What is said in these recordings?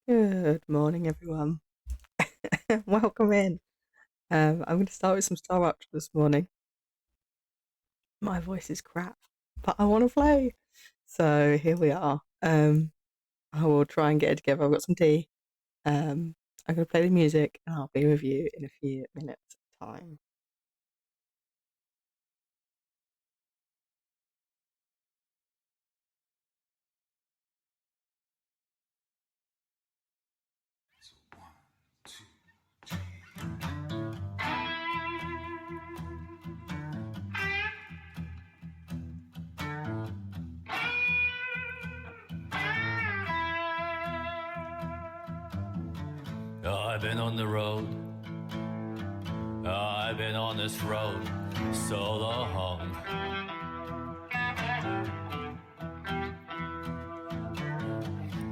Good morning, everyone. Welcome in. I'm going to start with some Star Rapture this morning. My voice is crap, but I want to play. So here we are. I will try and get it together. I've got some tea. I'm going to play the music and I'll be with you in a few minutes' time. I've been on the road. I've been on this road so long.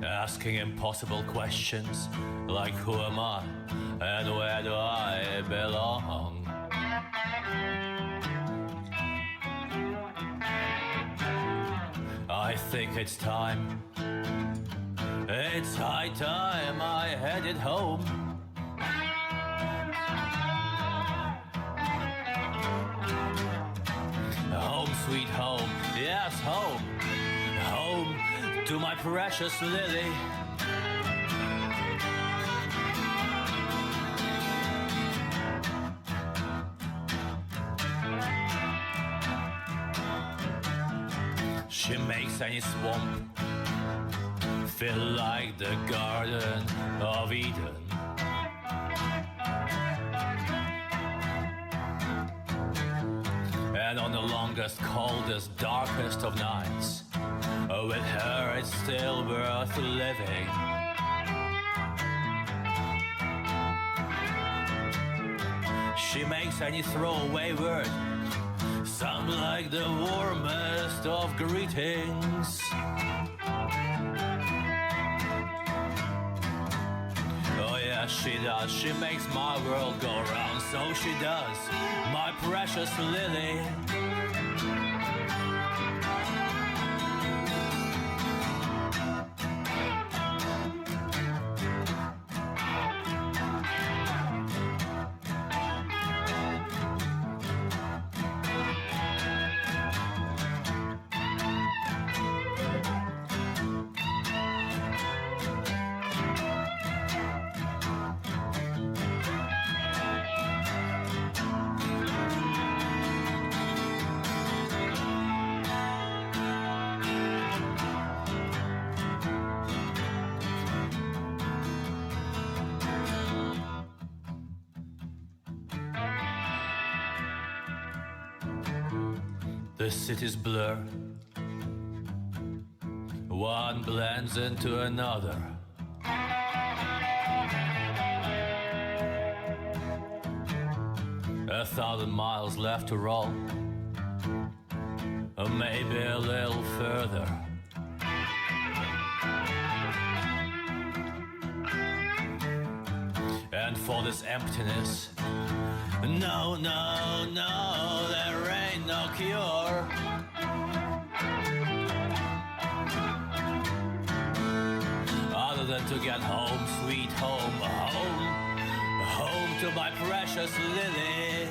Asking impossible questions like who am I and where do I belong? I think it's time. It's high time I headed home. Home sweet home, yes home. Home to my precious Lily. She makes any swamp feel like the Garden of Eden. And on the longest, coldest, darkest of nights, with her it's still worth living. She makes any throwaway word sound like the warmest of greetings. Oh yeah, she does. She makes my world go round. So she does, my precious Lily. The cities blur, one blends into another. A 1,000 miles left to roll, or maybe a little further. And for this emptiness, no, no, no, there ain't no cure. Other than to get home, sweet home, home, home to my precious Lily.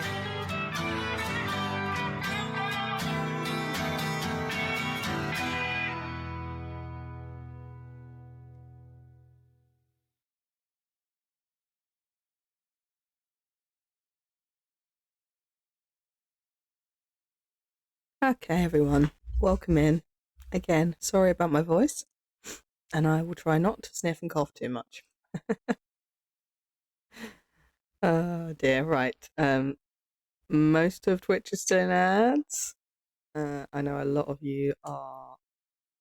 Okay, everyone, welcome in. Again, sorry about my voice, and I will try not to sniff and cough too much. Oh dear, right. Most of Twitch is still in ads. I know a lot of you are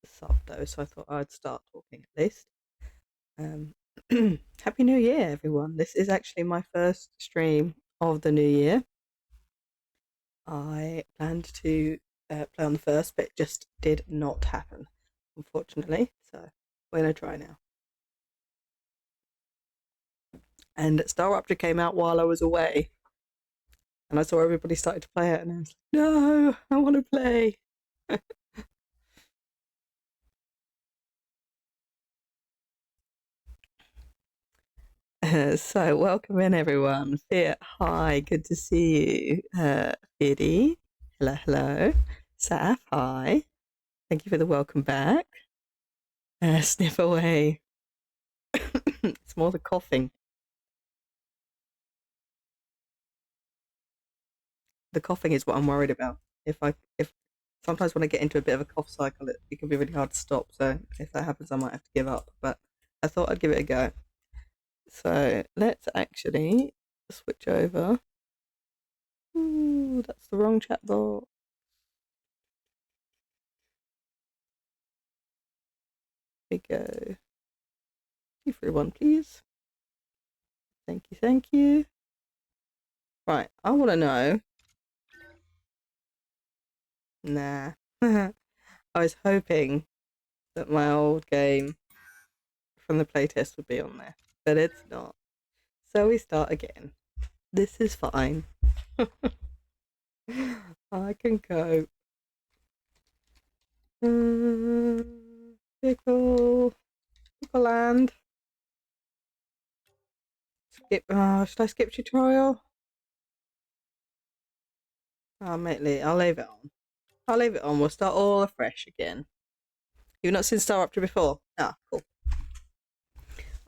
sub though, so I thought I'd start talking at least. Happy New Year, everyone. This is actually my first stream of the new year. I planned to play on the first, but it just did not happen, unfortunately. So we're going to try now. And Star Rapture came out while I was away. And I saw everybody started to play it, and I was like, no, I want to play. So, welcome in, everyone. Fit, hi, good to see you. Fiddy, hello, hello. Saf, hi. Thank you for the welcome back. Sniff away. It's more the coughing. The coughing is what I'm worried about. If sometimes when I get into a bit of a cough cycle, it can be really hard to stop. So if that happens, I might have to give up. But I thought I'd give it a go. So let's actually switch over. Ooh, that's the wrong chat box. Here we go. 231, please. Thank you, thank you. Right, I want to know. Nah. I was hoping that my old game from the playtest would be on there, but it's not. So we start again. This is fine. I can cope. Pickle. Pickle land. Skip. Should I skip tutorial? Oh, mate, I'll leave it on. I'll leave it on. We'll start all afresh again. You've not seen Star Rupture before? Ah, cool.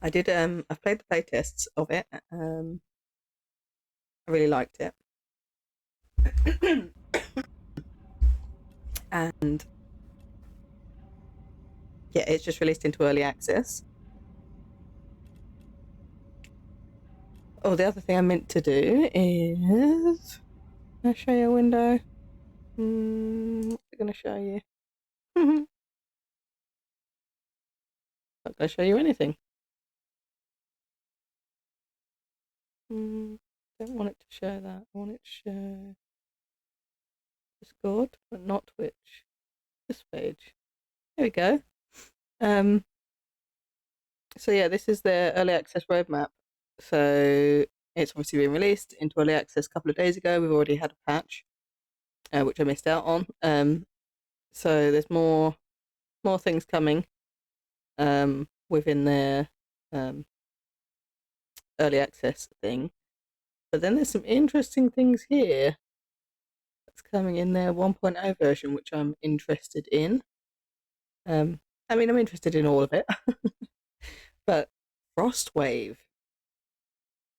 I did. I've played the playtests of it. I really liked it, and yeah, it's just released into early access. Oh, the other thing I meant to do is. Can I show you a window? What am I going to show you? Not going to show you anything. Don't want it to show that. I want it to show Discord, but not Twitch. This page. There we go. So yeah, this is the early access roadmap. So it's obviously been released into early access a couple of days ago. We've already had a patch, which I missed out on. So there's more things coming within their early access thing. But then there's some interesting things here that's coming in their 1.0 version, which I'm interested in. I mean, I'm interested in all of it, but Frostwave.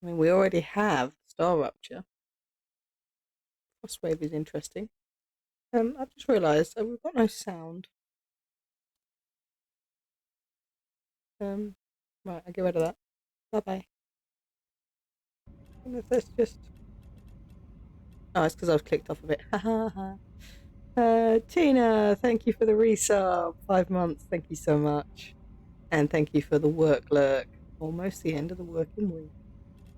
I mean, we already have Star Rupture. Frostwave is interesting. I've just realised we've got no sound. Right, I'll get rid of that. Bye bye. If that's just. Oh, it's because I've clicked off of it. Ha ha ha. Tina, thank you for the resub. 5 months, thank you so much. And thank you for the work lurk. Almost the end of the working week.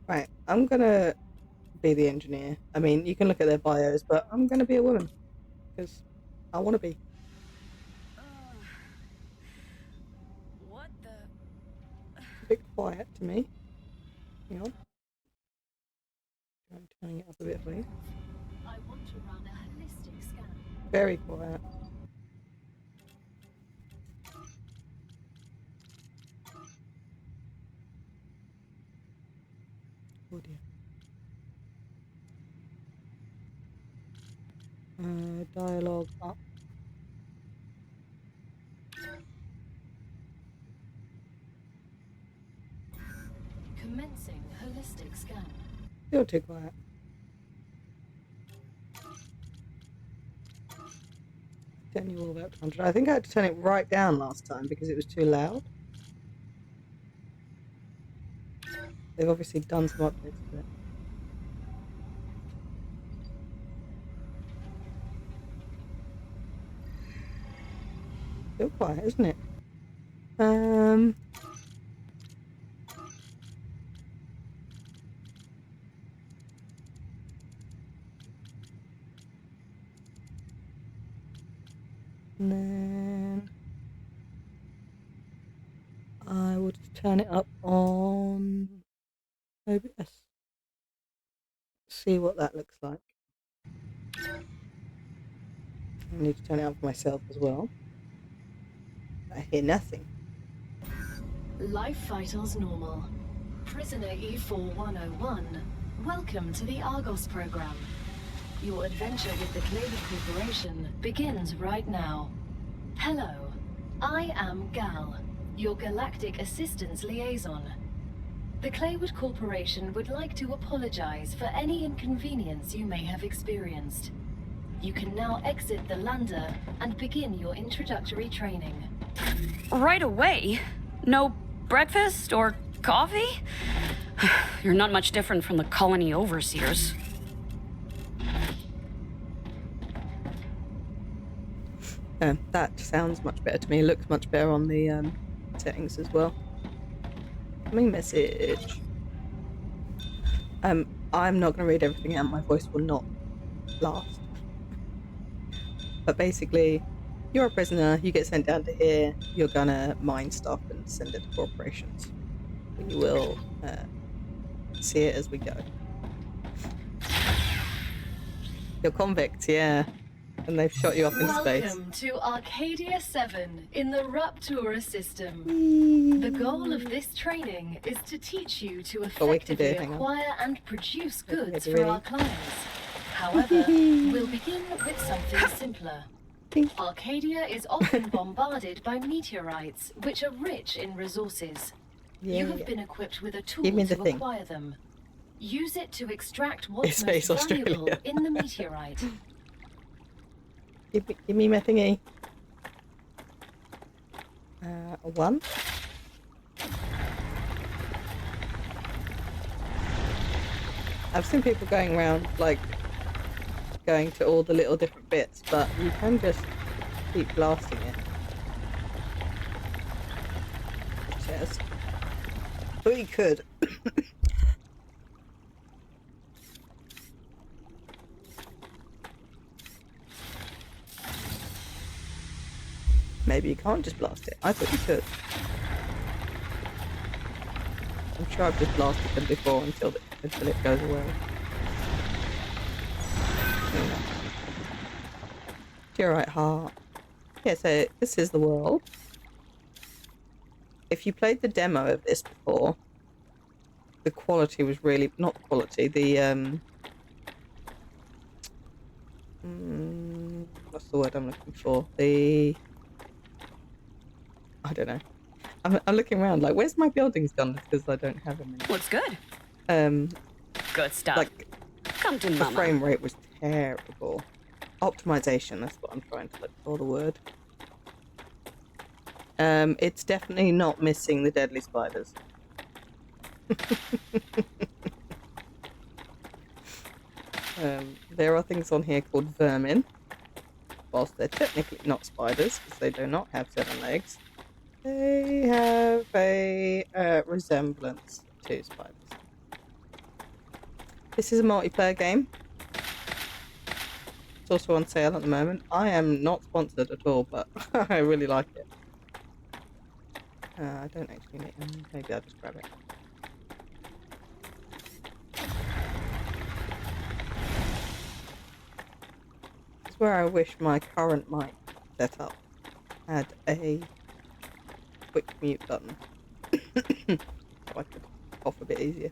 Right, I'm gonna be the engineer. I mean, you can look at their bios, but I'm gonna be a woman. Because I want to be. What the? It's a bit quiet to me. Hang on. I'm turning it up a bit for you. I want to run a holistic scan. Very quiet. Oh dear. Dialogue up. Commencing holistic scan. Still too quiet. Turn you all the way up to 100. I think I had to turn it right down last time because it was too loud. They've obviously done some updates to it. Still quiet, isn't it? And then I would turn it up on OBS. See what that looks like. I need to turn it up for myself as well. I hear nothing. Life vitals normal. Prisoner E4101, welcome to the Argos program. Your adventure with the Claver Corporation begins right now. Hello, I am Gal, your Galactic Assistance Liaison. The Claywood Corporation would like to apologize for any inconvenience you may have experienced. You can now exit the lander and begin your introductory training. Right away? No breakfast or coffee? You're not much different from the colony overseers. That sounds much better to me. It looks much better on the settings as well. Coming message. I'm not going to read everything out. My voice will not last. But basically, you're a prisoner. You get sent down to here. You're gonna mine stuff and send it to corporations. We will see it as we go. You're convicts, yeah. And they've shot you up in space. Welcome to Arcadia 7 in the Rupture system. The goal of this training is to teach you to effectively acquire and produce goods for our clients. However, we'll begin with something simpler. Arcadia is often bombarded by meteorites, which are rich in resources. You have been equipped with a tool to acquire them. Use it to extract what's most valuable in the meteorite. Give me my thingy. A 1. I've seen people going around, like, going to all the little different bits, but you can just keep blasting it. Cheers. But you could. Maybe you can't just blast it. I thought you could. I'm sure I've just blasted them before until it goes away. Meteorite heart. Yeah, so this is the world. If you played the demo of this before, the quality was really not the quality. The what's the word I'm looking for? I don't know. I'm looking around like, where's my buildings gone? Because I don't have them. Looks good. Good stuff. Like, come to the mama. frame rate was terrible. Optimization, that's what I'm trying to look for, the word. It's definitely not missing the deadly spiders. There are things on here called vermin. Whilst they're technically not spiders, because they do not have 7 legs, they have a resemblance to spiders. This is a multiplayer game. It's also on sale at the moment. I am not sponsored at all, but I really like it. I don't actually need it. Maybe I'll just grab it. This is where I wish my current mic setup had a quick mute button. So I could cough a bit easier.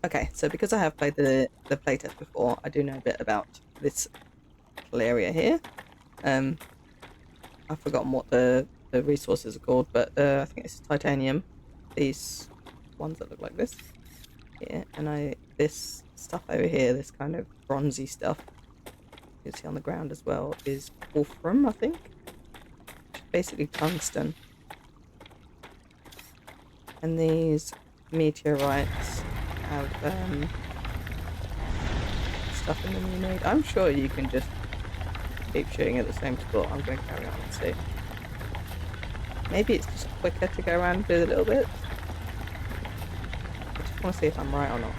Okay, so because I have played the playtest before, I do know a bit about this little area here. I've forgotten what the resources are called, but I think it's titanium. These ones that look like this. Yeah, and this stuff over here, this kind of bronzy stuff, you can see on the ground as well, is wolfram, I think. Basically tungsten. And these meteorites have stuff in them you need. I'm sure you can just keep shooting at the same spot. I'm going to carry on and see. Maybe it's just quicker to go around and do the little bits. I just want to see if I'm right or not.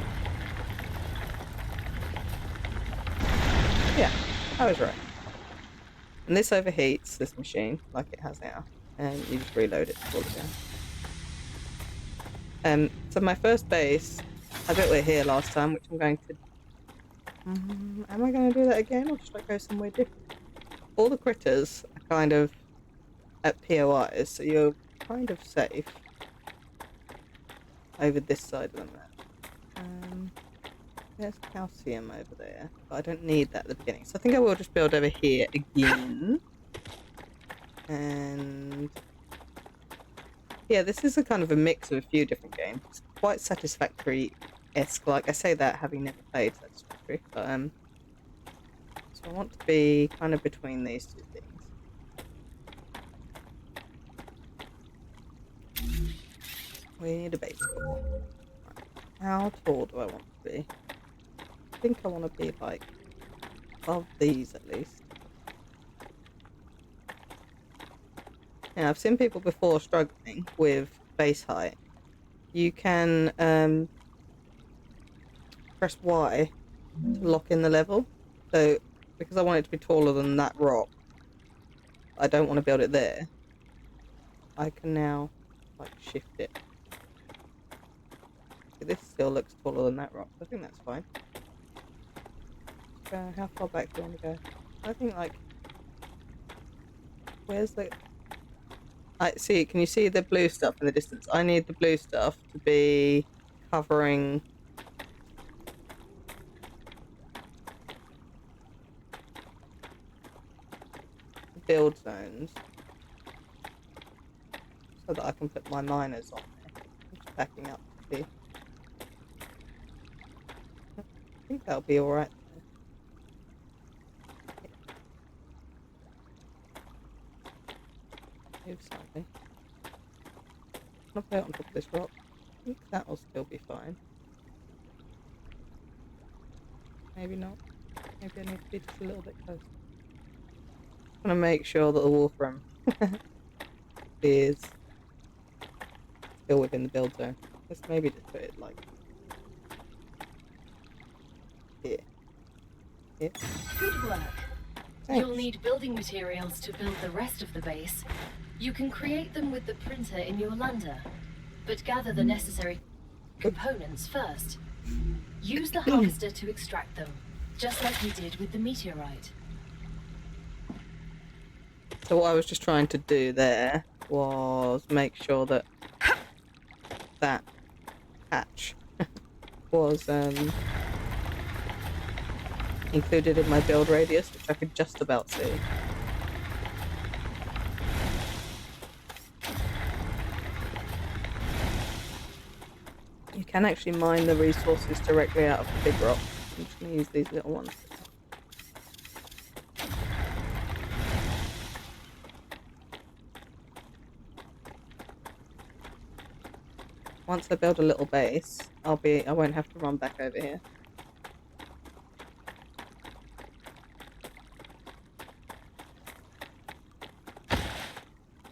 Yeah, I was right. And this overheats, this machine, like it has now. And you just reload it to pull it down. So my first base, I bet we're here last time, which I'm going to... am I going to do that again, or should I go somewhere different? All the critters are kind of at POIs, so you're kind of safe over this side of the map. There's calcium over there, but I don't need that at the beginning. So I think I will just build over here again. And yeah, this is a kind of a mix of a few different games. It's quite Satisfactory-esque. Like I say that having never played Satisfactory, but so I want to be kind of between these two things. We need a base. How tall do I want to be? I think I want to be like above these at least. Yeah, I've seen people before struggling with base height. You can press Y to lock in the level. So because I want it to be taller than that rock, I don't want to build it there. I can now like shift it. This still looks taller than that rock. I think that's fine. How far back do you want to go? I think like, where's the? I see. Can you see the blue stuff in the distance? I need the blue stuff to be covering the build zones, so that I can put my miners on there. I'm just backing up to see. I think that'll be alright. Move slightly. I'm gonna put it on top of this rock. I think that will still be fine. Maybe not. Maybe I need to be just a little bit closer. I'm gonna make sure that the wolfram is still within the build zone. Let's maybe just put it like here. Here. Good work. Thanks. You'll need building materials to build the rest of the base. You can create them with the printer in your lander, but gather the necessary components first. Use the harvester to extract them, just like you did with the meteorite. So what I was just trying to do there was make sure that that hatch was included in my build radius, which I could just about see. You can actually mine the resources directly out of the big rock. I'm just going to use these little ones. Once I build a little base, I won't have to run back over here.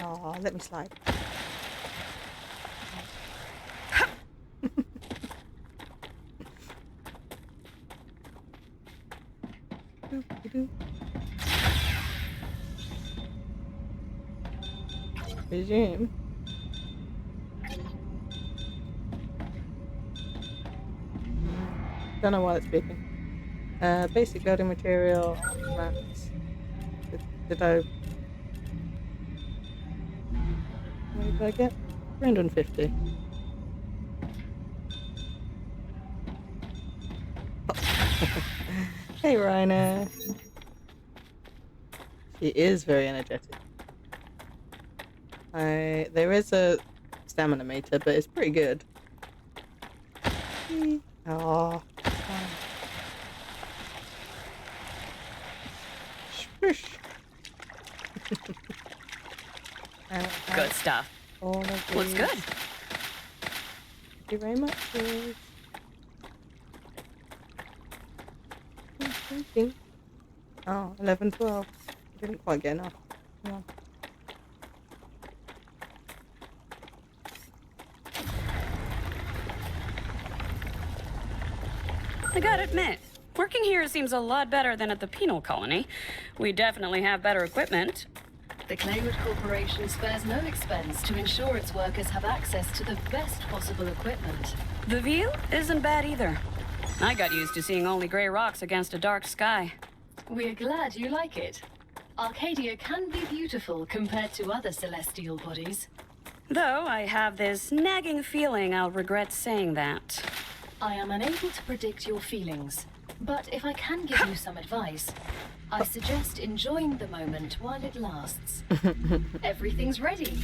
Oh, let me slide. Resume. Don't know why it's speaking. Basic building material. Mats. Did I? What did I get? 350. Hey, Rhino. She is very energetic. There is a stamina meter, but it's pretty good. Oh. Shush. Good stuff. Looks good. Thank you very much. Oh, 11, 12. I didn't quite get enough. Yeah. I gotta admit, working here seems a lot better than at the penal colony. We definitely have better equipment. The Claywood Corporation spares no expense to ensure its workers have access to the best possible equipment. The view isn't bad either. I got used to seeing only gray rocks against a dark sky. We're glad you like it. Arcadia can be beautiful compared to other celestial bodies. Though I have this nagging feeling I'll regret saying that. I am unable to predict your feelings, but if I can give you some advice, I suggest enjoying the moment while it lasts. Everything's ready.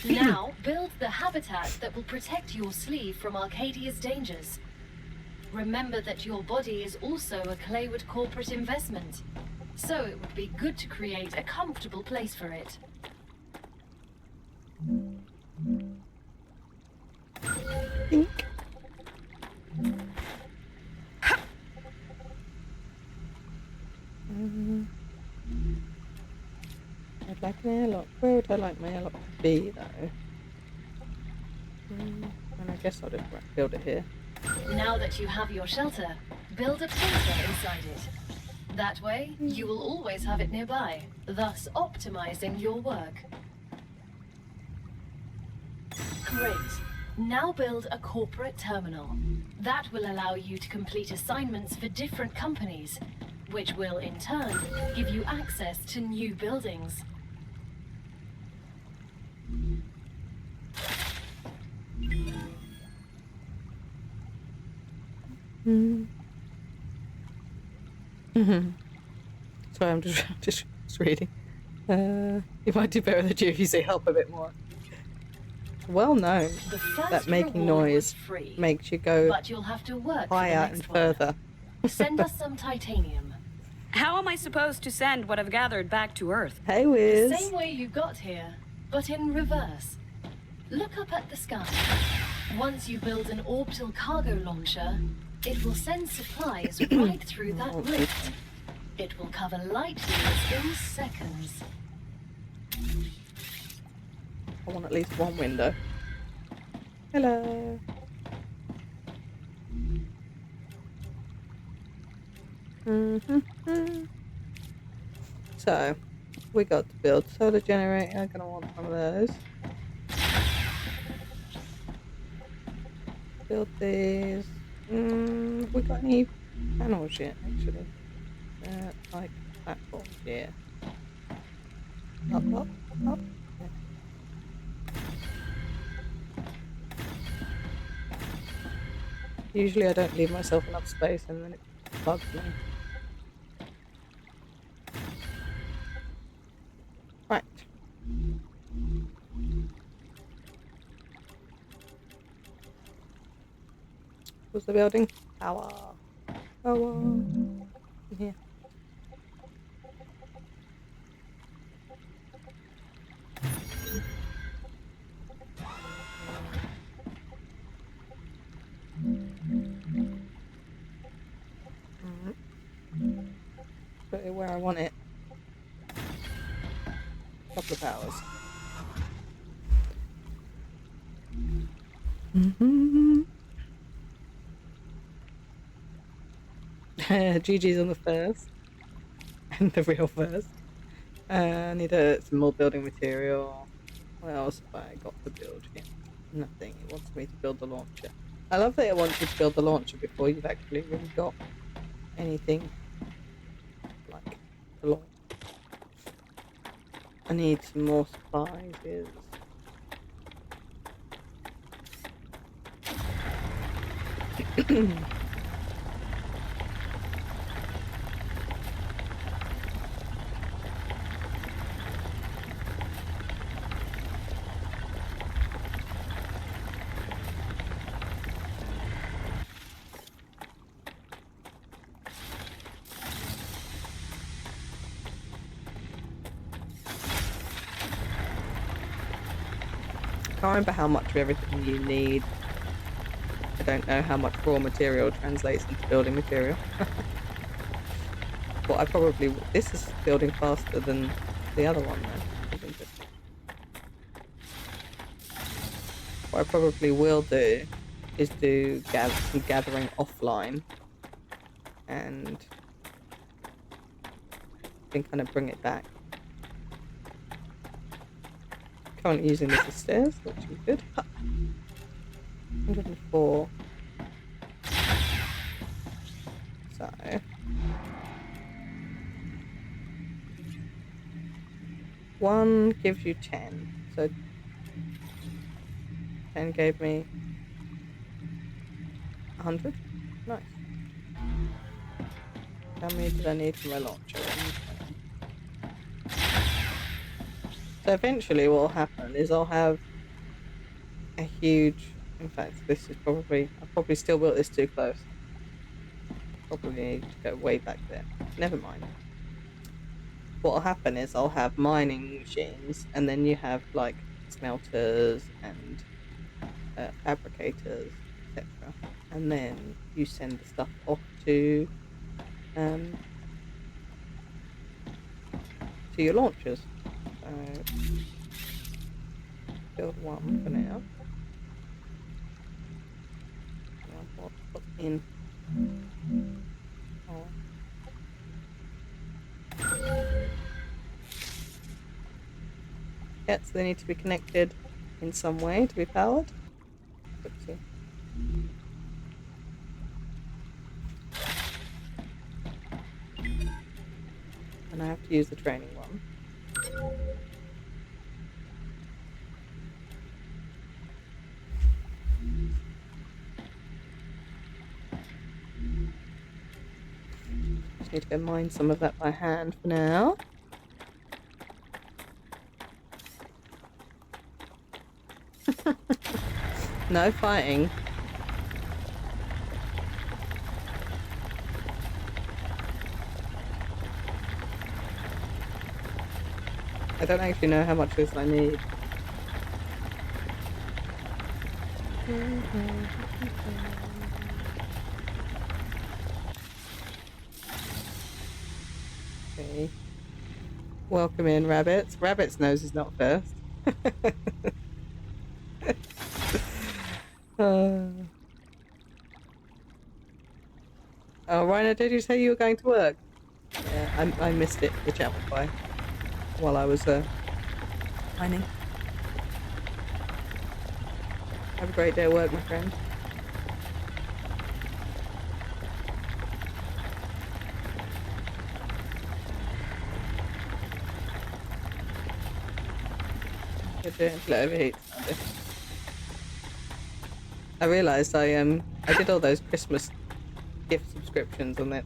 Now, build the habitat that will protect your sleeve from Arcadia's dangers. Remember that your body is also a Claywood corporate investment, so it would be good to create a comfortable place for it. Think. I'd like an airlock. Where would I like my airlock to be, though? And I guess I'll just build it here. Now that you have your shelter, build a playthough inside it. That way, you will always have it nearby, thus optimizing your work. Great. Now build a corporate terminal. That will allow you to complete assignments for different companies, which will in turn give you access to new buildings. Sorry, I'm just reading. You might do better with the GVC help a bit more. Well known that making noise makes you go but you'll have to work higher and further. Send us some titanium. How am I supposed to send what I've gathered back to Earth? Hey, Wiz. Same way you got here, but in reverse. Look up at the sky. Once you build an orbital cargo launcher, it will send supplies right through that rift. It will cover light years in seconds. I want at least one window. Hello. So, we got to build solar generator. I'm gonna want one of those. Build these. We got any panels yet? Actually, like platforms. Yeah. Up. Yeah. Usually I don't leave myself enough space and then it bugs me. Right. What's the building? Tower. Here. Put it where I want it. Couple of hours. GG's on the first. And the real first. I need some more building material. What else have I got to build here? Nothing. It wants me to build the launcher. I love that it wants you to build the launcher before you've actually really got anything like to launch. I need some more supplies. I can't remember how much of everything you need. I don't know how much raw material translates into building material. But I probably... This is building faster than the other one though. What I probably will do is do some gathering offline and then kind of bring it back. Currently using this as stairs, which is good. 104. So 1 gives you 10. So 10 gave me 100. Nice. How many did I need for my launcher? So eventually what will happen is I'll have a huge... In fact, this is probably... I probably still built this too close. Probably need to go way back there. Never mind. What will happen is I'll have mining machines, and then you have like smelters and fabricators, etc. And then you send the stuff off to your launchers. So build 1 for now. I'll put in. Oh. Yeah, so they need to be connected in some way to be powered. Oopsie. And I have to use the training one. Just need to go mine some of that by hand for now. No fighting. I don't actually know how much of this I need. Okay. Welcome in, rabbits. Rabbit's nose is not first. Oh, Rhino, did you say you were going to work? Yeah, I missed it. The chat went by while I was mining. Have a great day at work, my friend. Good do it until it overheats. I realised I did all those Christmas gift subscriptions on it.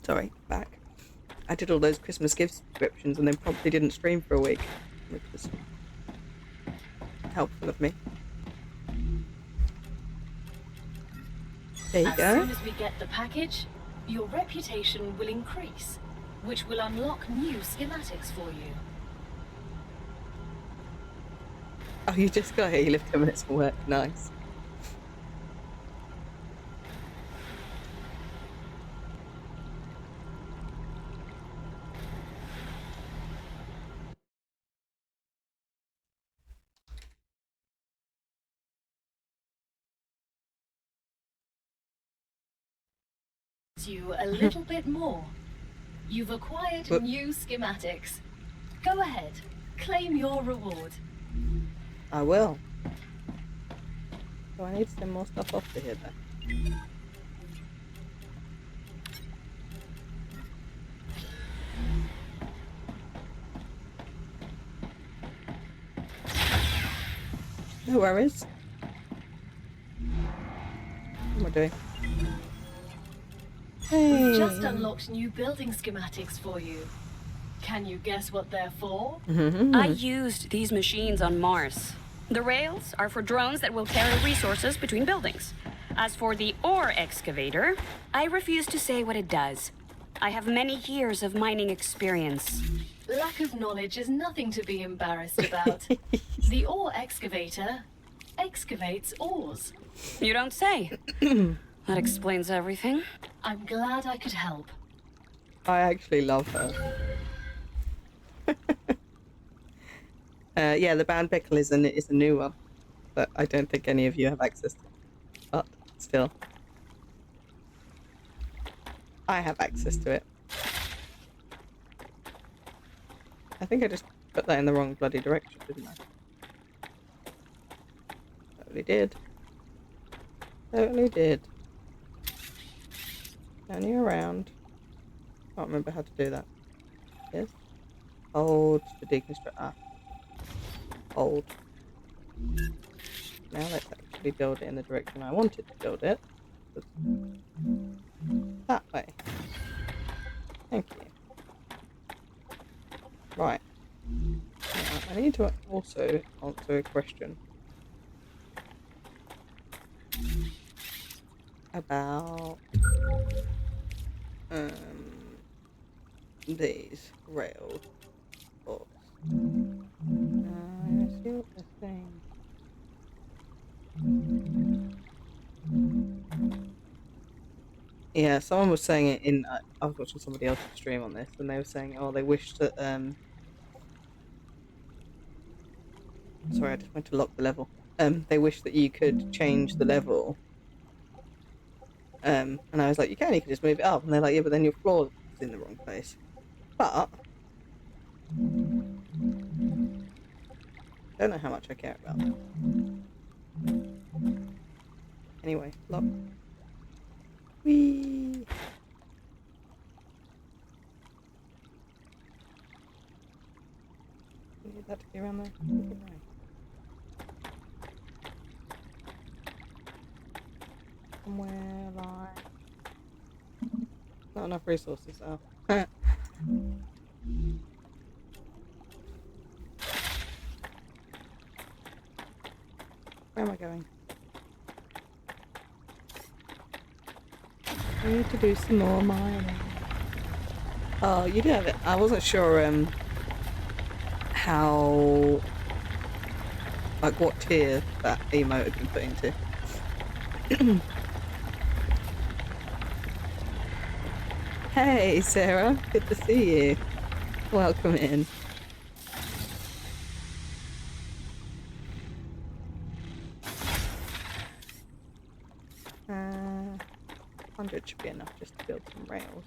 Sorry, back. I did all those Christmas gift subscriptions and then promptly didn't stream for a week, which was helpful of me. There you go. As soon as we get the package, your reputation will increase, which will unlock new schematics for you. Oh, you just got here. You live 10 minutes from work. Nice. You a little bit more. You've acquired new schematics. Go ahead, claim your reward. I will. Do I need to send more stuff off to here though? No worries. What am I doing? Hey. We've just unlocked new building schematics for you. Can you guess what they're for? I used these machines on Mars. The rails are for drones that will carry resources between buildings. As for the ore excavator, I refuse to say what it does. I have many years of mining experience. Lack of knowledge is nothing to be embarrassed about. The ore excavator excavates ores. You don't say. That explains everything. I'm glad I could help. I actually love her. Yeah, the band pickle is a new one, but I don't think any of you have access to it. But still, I have access to it. I think I just put that in the wrong bloody direction, didn't I? Totally did. Totally did. Turn you around. Can't remember how to do that. Yes. Hold to deconstruct. Ah. Hold. Now let's actually build it in the direction I wanted to build it. That way. Thank you. Right. Now, I need to also answer a question about these rail supports. I see what they're saying. Yeah, someone was saying it in. I was watching somebody else's stream on this, and they were saying, "Oh, they wish that." Sorry, I just went to lock the level. They wish that you could change the level. And I was like, you can just move it up. And they're like, yeah, but then your floor is in the wrong place. But don't know how much I care about that. Anyway, lock. Whee! You need that to be around there. Somewhere like. Not enough resources. Oh. Where am I going? I need to do some more mining. Oh, you do have it. I wasn't sure how, like, what tier that emote had been put into. Hey Sarah, good to see you. Welcome in. 100 should be enough just to build some rails.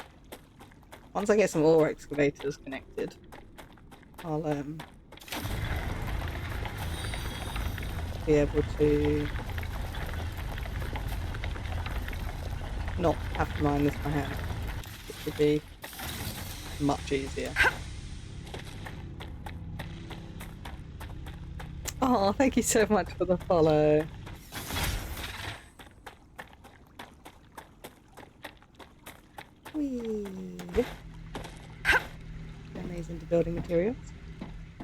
Once I get some ore excavators connected, I'll be able to not have to mine this by hand, which would be much easier. Oh, thank you so much for the follow. Whee! Turn these into building materials.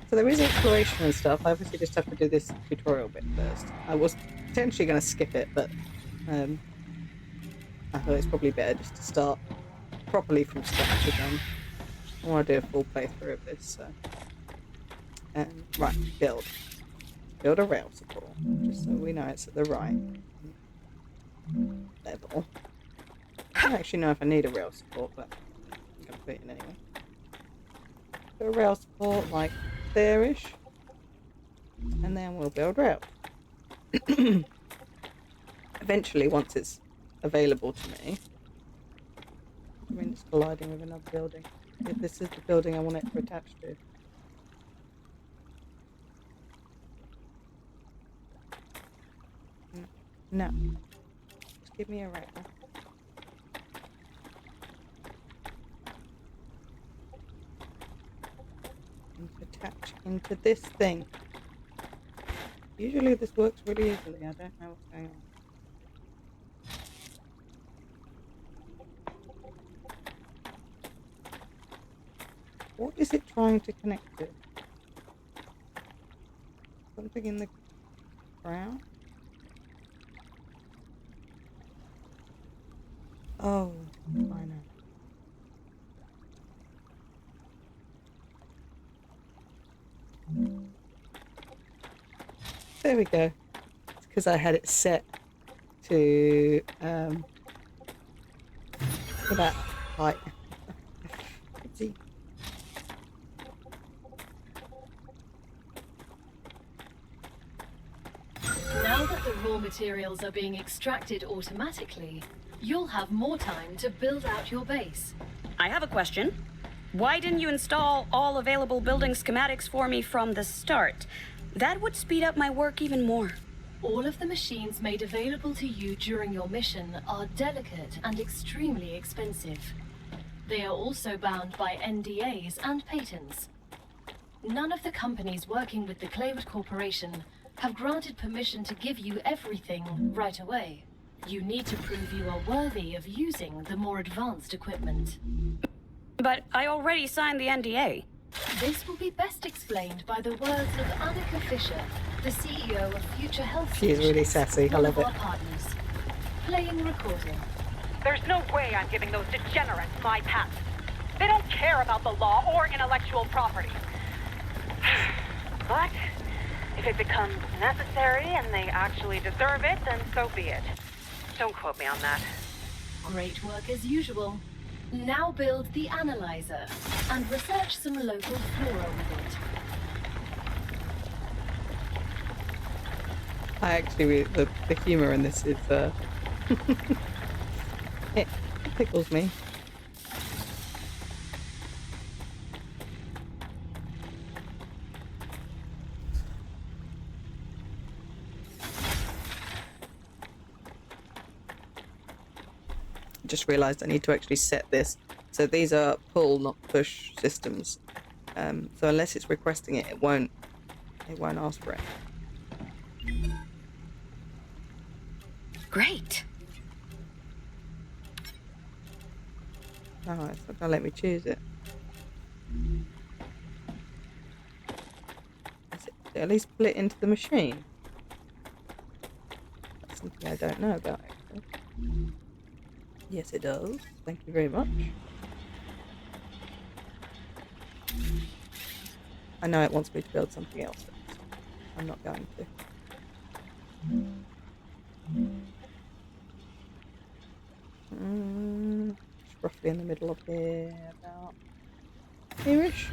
So there is exploration and stuff. I obviously just have to do this tutorial bit first. I was potentially going to skip it, but I thought it's probably better just to start properly from scratch again. I want to do a full playthrough of this, so... right, build. Build a rail support, just so we know it's at the right level. I don't actually know if I need a rail support, but I'm going to put it in anyway. Put a rail support like there-ish, and then we'll build rail. Eventually, once it's available to me, I mean, it's colliding with another building. If this is the building I want it to attach to. No. Just give me a rail. And attach into this thing. Usually this works really easily. I don't know what's going on. What is it trying to connect to? Something in the ground? Oh, I know. There we go. It's because I had it set to for that height. See. Now that the raw materials are being extracted automatically, you'll have more time to build out your base. I have a question. Why didn't you install all available building schematics for me from the start? That would speed up my work even more. All of the machines made available to you during your mission are delicate and extremely expensive. They are also bound by NDAs and patents. None of the companies working with the Claywood Corporation have granted permission to give you everything right away. You need to prove you are worthy of using the more advanced equipment. But I already signed the NDA. This will be best explained by the words of Annika Fisher, the CEO of Future Health She is really sassy. I love it. One of our partners. Playing recording. There's no way I'm giving those degenerates my patent. They don't care about the law or intellectual property. But if it becomes necessary and they actually deserve it, then so be it. Don't quote me on that. Great work as usual. Now build the analyzer and research some local flora with it. I actually, the humour in this is, it tickles me. Just realised I need to actually set this. So these are pull, not push systems. So unless it's requesting it, it won't ask for it. Great. Oh, it's not gonna let me choose it. Is it at least pull it into the machine? That's something I don't know about, actually. Yes, it does. Thank you very much. I know it wants me to build something else, but I'm not going to. It's roughly in the middle of here, about here-ish.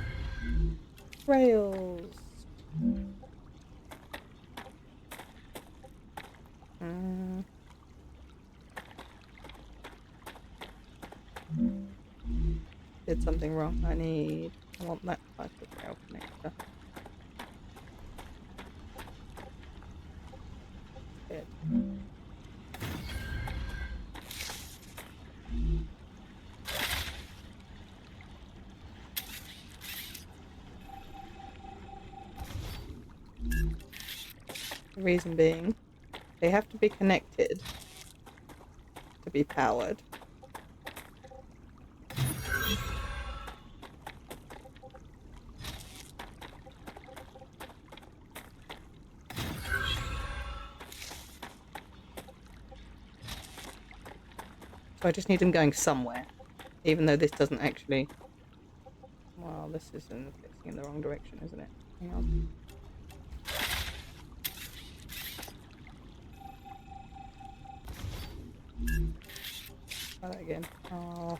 Rails. Did something wrong. I want that type of rail connector. Good. The reason being, they have to be connected to be powered. So I just need them going somewhere, even though this doesn't actually... Well, this is facing in the wrong direction, isn't it? Hang on. Try that again. Oh.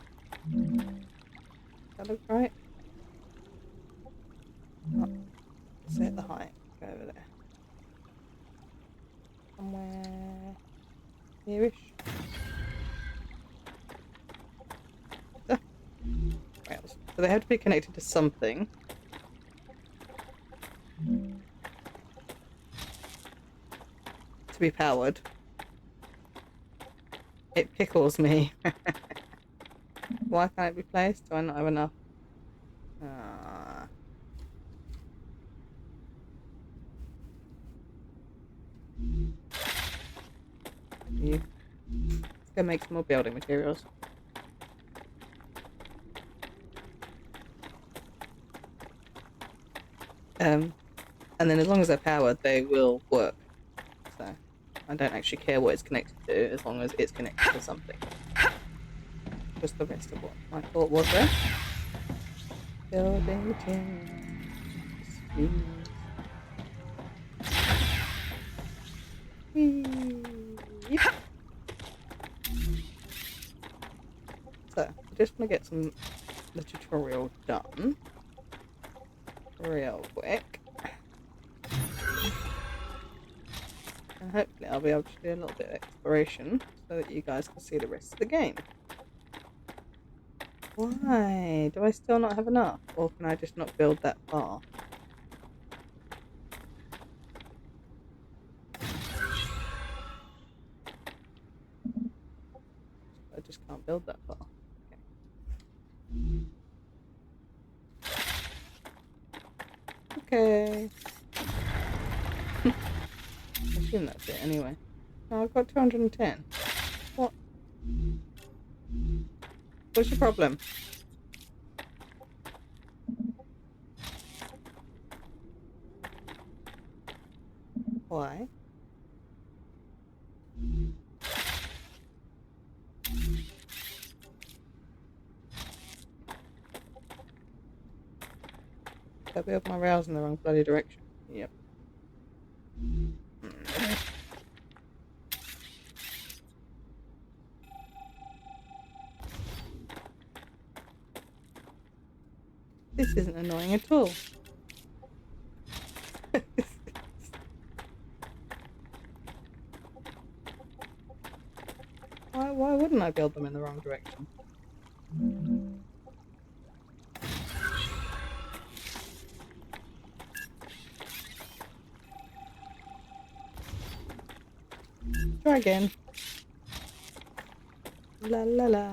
That look right? Oh. Set the height. Go over there. Somewhere... here-ish. Rails. So they have to be connected to something. To be powered. It pickles me. Why can't it be placed? Do I not have enough? Let's go make some more building materials. And then as long as they're powered, they will work. So I don't actually care what it's connected to, as long as it's connected to something. Just the rest of what my thought was there. Building materials. So I just want to get the tutorial done real quick, and hopefully I'll be able to do a little bit of exploration so that you guys can see the rest of the game. Why? Do I still not have enough? Or can I just not build that far? Can't build that far. Okay. I assume that's it anyway. Oh, I've got 210. What? What's your problem? Why? Did I build my rails in the wrong bloody direction? Yep. This isn't annoying at all. Why wouldn't I build them in the wrong direction? Try again. La la la.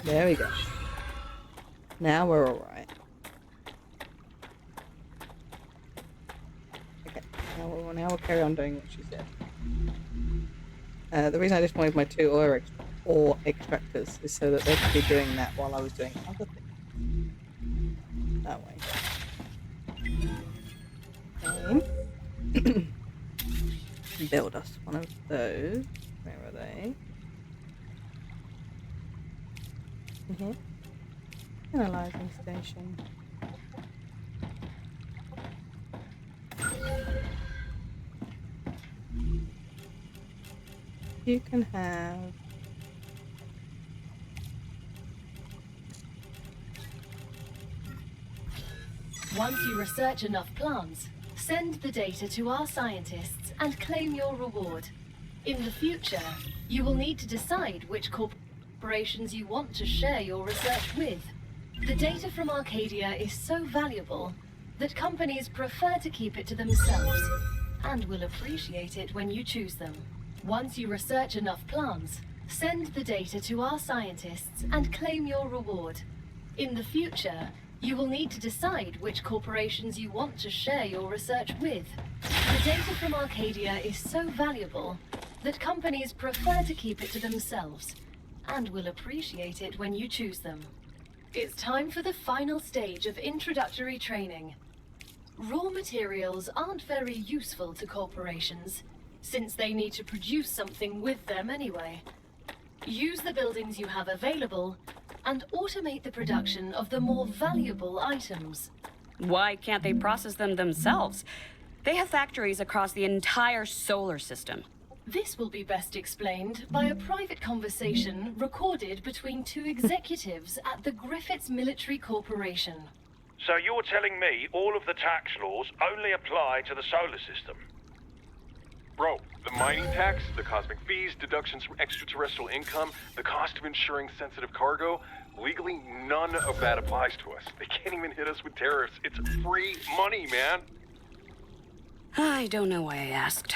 There we go. Now we're alright. Okay, now we'll carry on doing what she said. The reason I just wanted my 2 ore extractors is so that they could be doing that while I was doing other things. That way. Okay. Build us one of those. Where are they? Here. Analyzing station. You can have... Once you research enough plants, send the data to our scientists and claim your reward. In the future, you will need to decide which corporations you want to share your research with. The data from Arcadia is so valuable that companies prefer to keep it to themselves and will appreciate it when you choose them. Once you research enough plants, send the data to our scientists and claim your reward. In the future, you will need to decide which corporations you want to share your research with. The data from Arcadia is so valuable that companies prefer to keep it to themselves and will appreciate it when you choose them. It's time for the final stage of introductory training. Raw materials aren't very useful to corporations, since they need to produce something with them anyway. Use the buildings you have available and automate the production of the more valuable items. Why can't they process them themselves? They have factories across the entire solar system. This will be best explained by a private conversation recorded between 2 executives at the Griffiths Military Corporation. So you're telling me all of the tax laws only apply to the solar system? Bro, the mining tax, the cosmic fees, deductions from extraterrestrial income, the cost of insuring sensitive cargo, legally none of that applies to us. They can't even hit us with tariffs. It's free money, man. I don't know why I asked.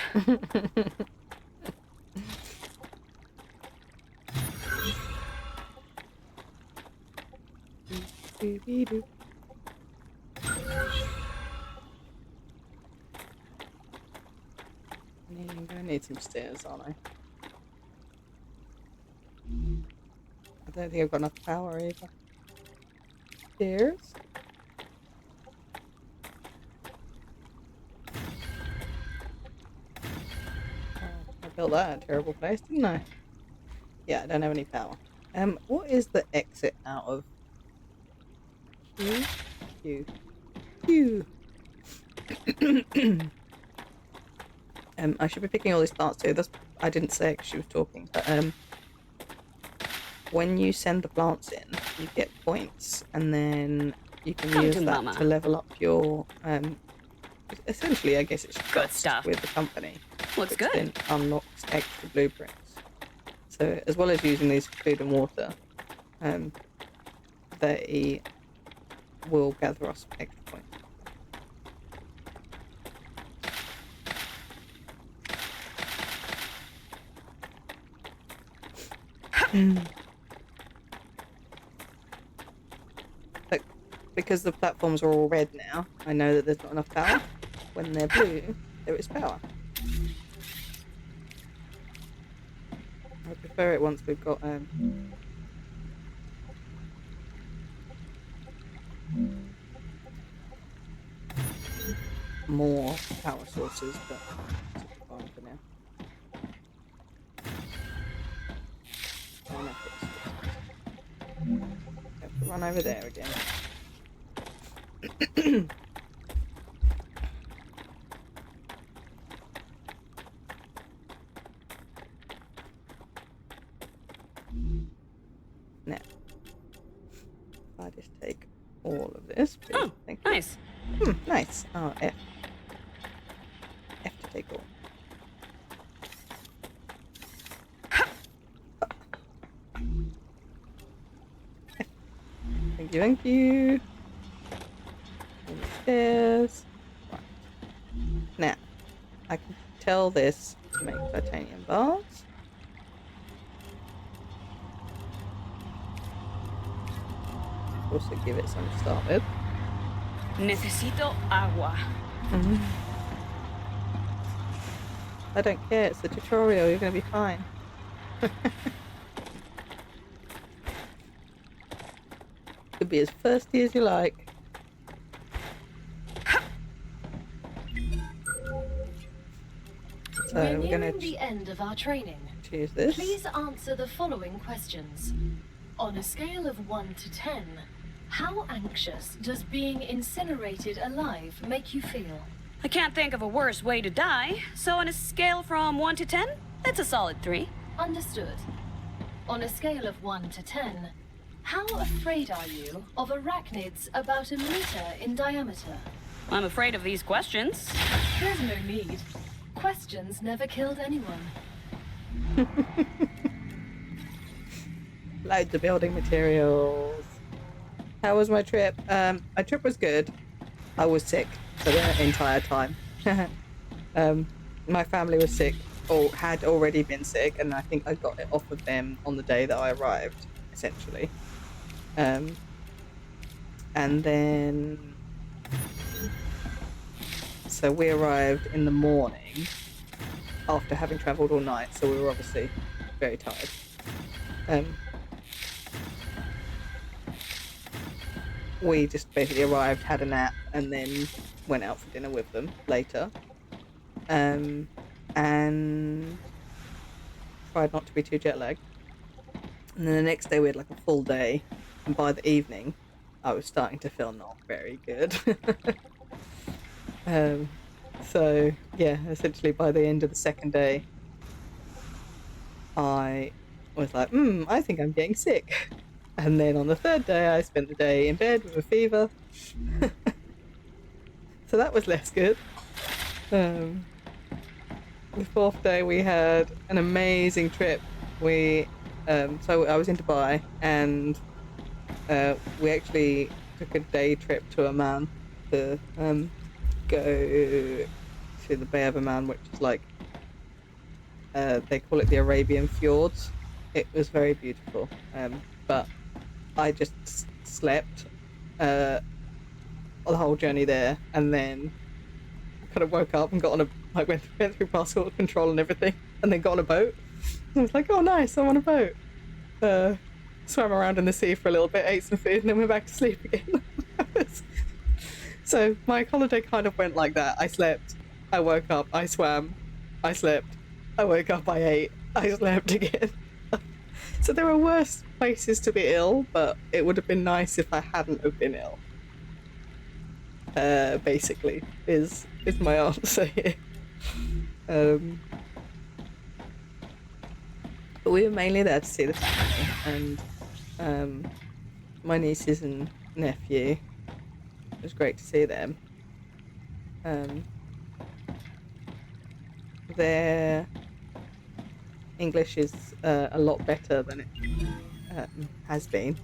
I'm gonna need some stairs, aren't I? I don't think I've got enough power either. Stairs? Oh, I built that in a terrible place, didn't I? Yeah, I don't have any power. What is the exit out of Q? Q. Q. I should be picking all these plants too. I didn't say it because she was talking, but when you send the plants in, you get points, and then you can use that to level up your essentially, I guess it's good stuff with the company. Looks good. Then unlocks extra blueprints. So as well as using these for food and water, they will gather us extra points. But because the platforms are all red now, I know that there's not enough power. When they're blue, there is power. I prefer it once we've got more power sources, but it's fine for now. Have to run over there again. Now, if I just take all of this, please. Oh, Thank you. nice. Nice. Oh, F. F to take all. Thank you, thank you. And the stairs. Right. Now, I can tell this to make titanium bars. Also give it some to start with. Necesito agua. I don't care, it's a tutorial, you're gonna be fine. Could be as thirsty as you like. So We're we're gonna nearing the end of our training. choose this. Please answer the following questions. On a scale of 1 to 10, how anxious does being incinerated alive make you feel? I can't think of a worse way to die, so on a scale from 1 to 10, that's a solid 3. Understood. On a scale of 1 to 10, how afraid are you of arachnids about a meter in diameter? I'm afraid of these questions. There's no need. Questions never killed anyone. Loads of building materials. How was my trip? My trip was good. I was sick for the entire time. My family was sick, or had already been sick, and I think I got it off of them on the day that I arrived, essentially. And then... So we arrived in the morning after having travelled all night, so we were obviously very tired. We just basically arrived, had a nap, and then went out for dinner with them later. And tried not to be too jet lagged. And then the next day we had like a full day, and by the evening I was starting to feel not very good. So yeah, essentially by the end of the second day I was like, I think I'm getting sick. And then on the third day I spent the day in bed with a fever. So that was less good. The fourth day we had an amazing trip. So I was in Dubai, and we actually took a day trip to Oman to go to the Bay of Oman, which is like they call it the Arabian Fjords. It was very beautiful, but I just slept the whole journey there, and then kind of woke up and got on went through passport control and everything, and then got on a boat. I was like, oh nice, I'm on a boat. Swam around in the sea for a little bit, ate some food, and then went back to sleep again. So my holiday kind of went like that. I slept, I woke up, I swam, I slept, I woke up, I ate, I slept again. So there were worse places to be ill, but it would have been nice if I hadn't have been ill. Basically, is my answer here. But we were mainly there to see the family, and my nieces and nephew. It was great to see them. Their English is a lot better than it has been,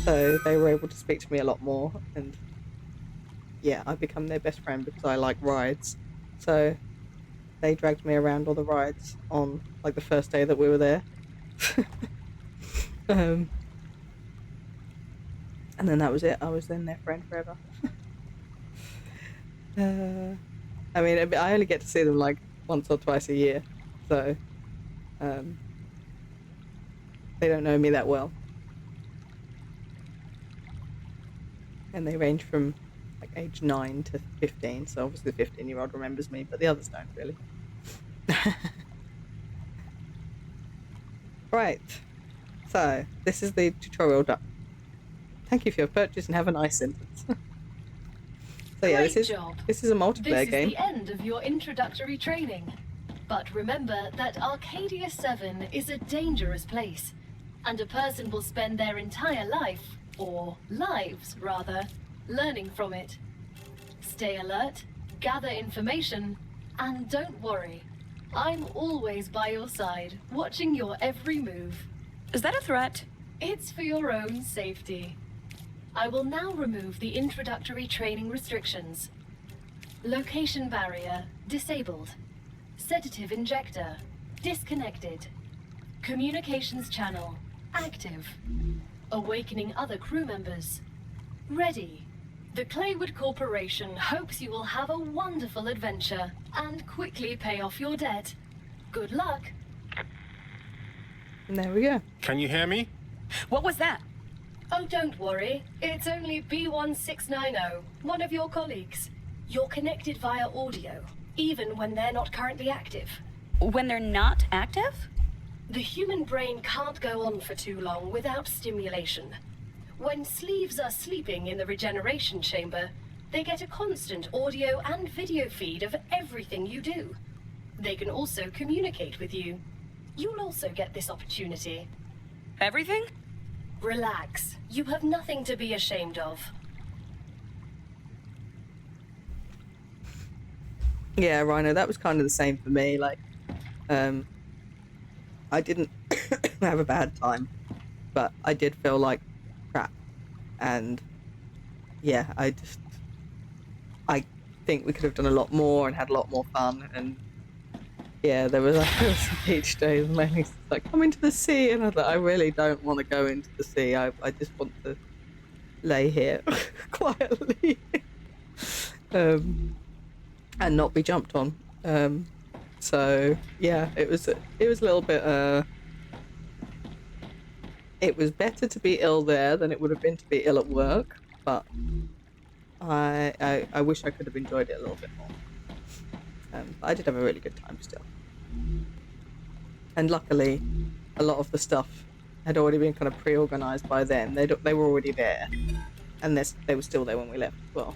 so they were able to speak to me a lot more, and yeah, I've become their best friend because I like rides. So they dragged me around all the rides on like the first day that we were there. And then that was it. I was then their friend forever. I mean, I only get to see them like once or twice a year, so they don't know me that well. And they range from like age 9 to 15, so obviously the 15-year-old remembers me, but the others don't really. Right, so this is the tutorial done. Thank you for your purchase and have a nice sentence. So yeah, this is a multiplayer game. This is the end of your introductory training. But remember that Arcadia 7 is a dangerous place, and a person will spend their entire life, or lives rather, learning from it. Stay alert, gather information, and don't worry. I'm always by your side, watching your every move. Is that a threat? It's for your own safety. I will now remove the introductory training restrictions. Location barrier disabled. Sedative injector disconnected. Communications channel active. Awakening other crew members ready. The Claywood Corporation hopes you will have a wonderful adventure and quickly pay off your debt. Good luck. And there we go. Can you hear me? What was that? Oh, don't worry. It's only B1690, one of your colleagues. You're connected via audio, even when they're not currently active. When they're not active? The human brain can't go on for too long without stimulation. When sleeves are sleeping in the regeneration chamber, they get a constant audio and video feed of everything you do. They can also communicate with you. You'll also get this opportunity. Everything? Relax. You have nothing to be ashamed of. Yeah, Rhino, that was kind of the same for me. Like, I didn't have a bad time, but I did feel like crap. And yeah, I think we could have done a lot more and had a lot more fun. And yeah, there was some beach days, and Lainey's like, come into the sea. And I thought, I really don't want to go into the sea. I just want to lay here quietly and not be jumped on. So yeah, it was a little bit it was better to be ill there than it would have been to be ill at work, but I wish I could have enjoyed it a little bit more. I did have a really good time still, and luckily a lot of the stuff had already been kind of pre-organized by then. They were already there, and they were still there when we left as well.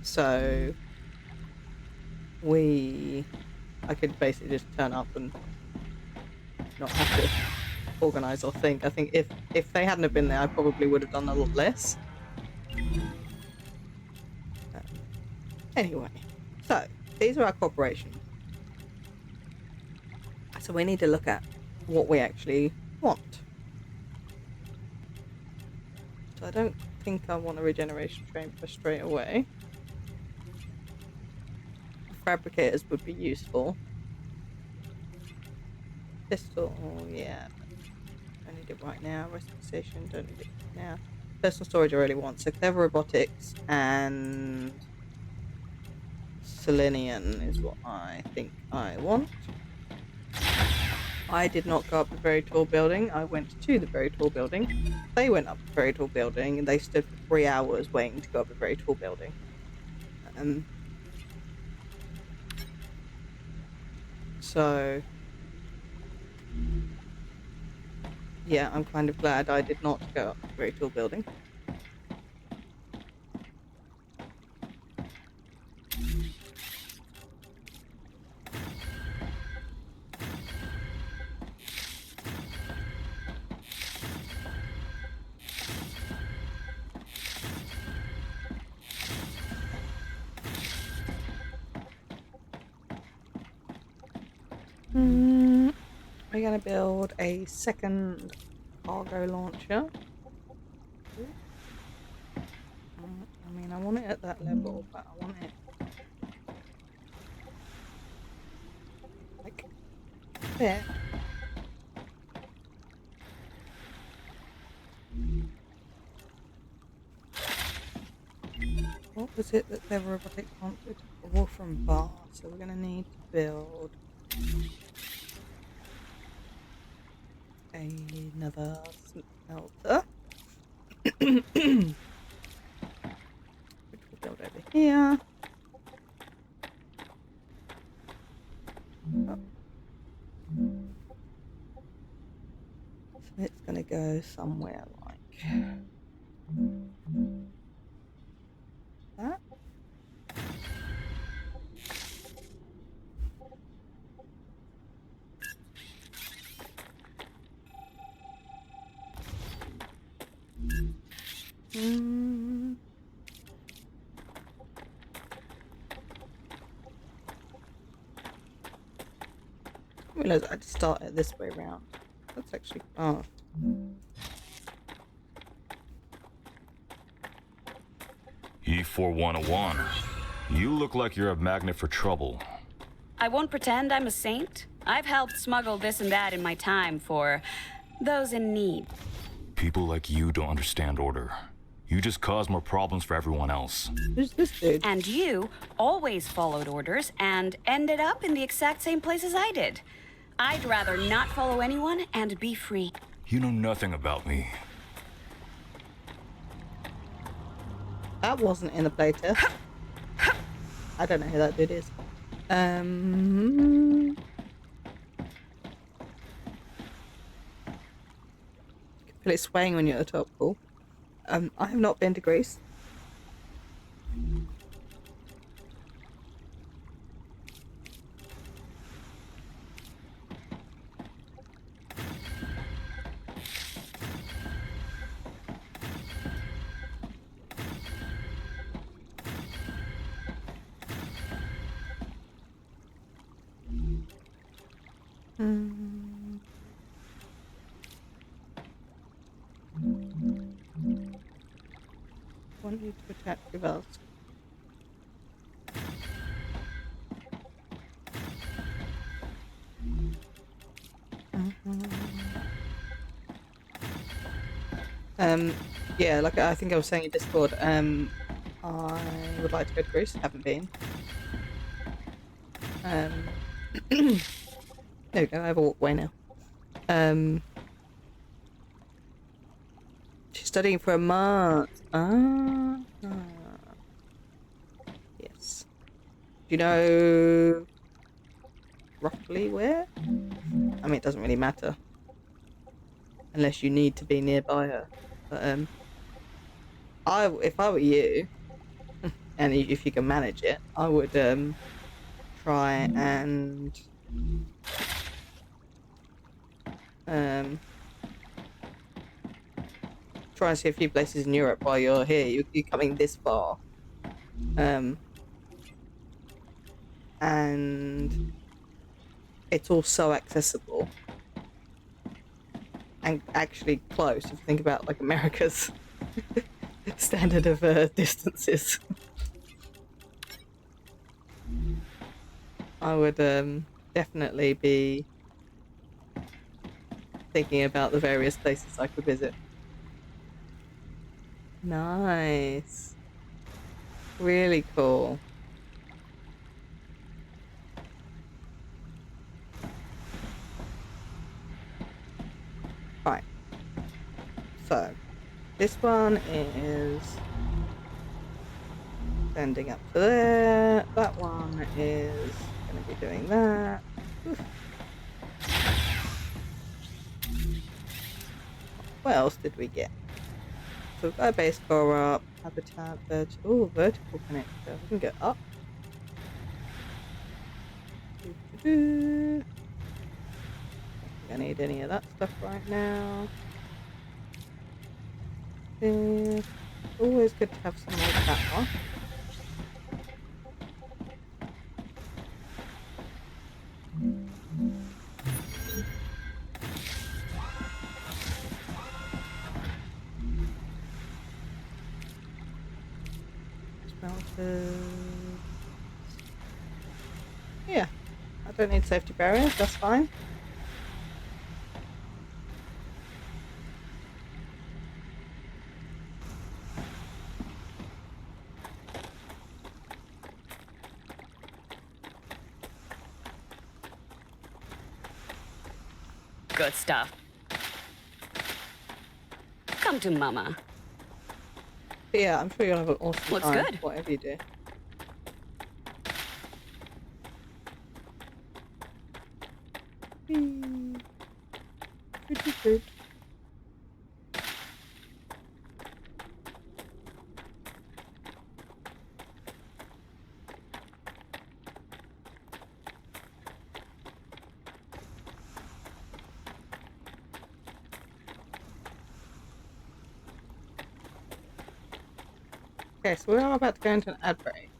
So I could basically just turn up and not have to organize or think. I think if they hadn't have been there, I probably would have done a lot less. Anyway, so these are our corporations. So we need to look at what we actually want. So I don't think I want a regeneration chamber straight away. Fabricators would be useful. Pistol, yeah. Don't need it right now. Rescue station, don't need it now. Personal storage I really want. So clever robotics and Selenium is what I think I want. I did not go up the very tall building. I went to the very tall building. They went up the very tall building and they stood for 3 hours waiting to go up the very tall building. So yeah, I'm kind of glad I did not go up the very tall building. We're going to build a second cargo launcher. I mean, I want it at that level, but I want it like there. Was it that their robotics wanted a Wolfram bar? So we're going to need to build another smelter, which we'll build over here. Oh. So it's going to go somewhere like that. I realised I'd start it this way round. That's actually fast. E4101. You look like you're a magnet for trouble. I won't pretend I'm a saint. I've helped smuggle this and that in my time for those in need. People like you don't understand order. You just cause more problems for everyone else. Who's this dude? And you always followed orders and ended up in the exact same place as I did. I'd rather not follow anyone and be free. You know nothing about me. That wasn't in the playtest. I don't know who that dude is. You can feel it swaying when you're at the top. Cool. I have not been to Greece. Want you to attack with us. Yeah, like I think I was saying in Discord, I would like to go to Greece, haven't been. There we go, I have a walkway now. She's studying for a month. Yes. Do you know roughly where? I mean, it doesn't really matter. Unless you need to be nearby her. But, if I were you, and if you can manage it, I would, try and, try and see a few places in Europe while you're here. You're coming this far. And it's all so accessible. And actually close, if you think about, like, America's standard of distances. I would definitely be thinking about the various places I could visit. Nice. Really cool. Right. So, this one is sending up to there. That one is going to be doing that. Oof. What else did we get? So we've got a base core up, habitat, vertical connector. We can go up. Don't think I need any of that stuff right now. Always good to have some more power. Yeah, I don't need safety barriers, that's fine. Good stuff. Come to Mama. But yeah, I'm sure you'll have an awesome Looks time, good. whatever you do. Pretty good. Okay, so we are about to go into an ad break.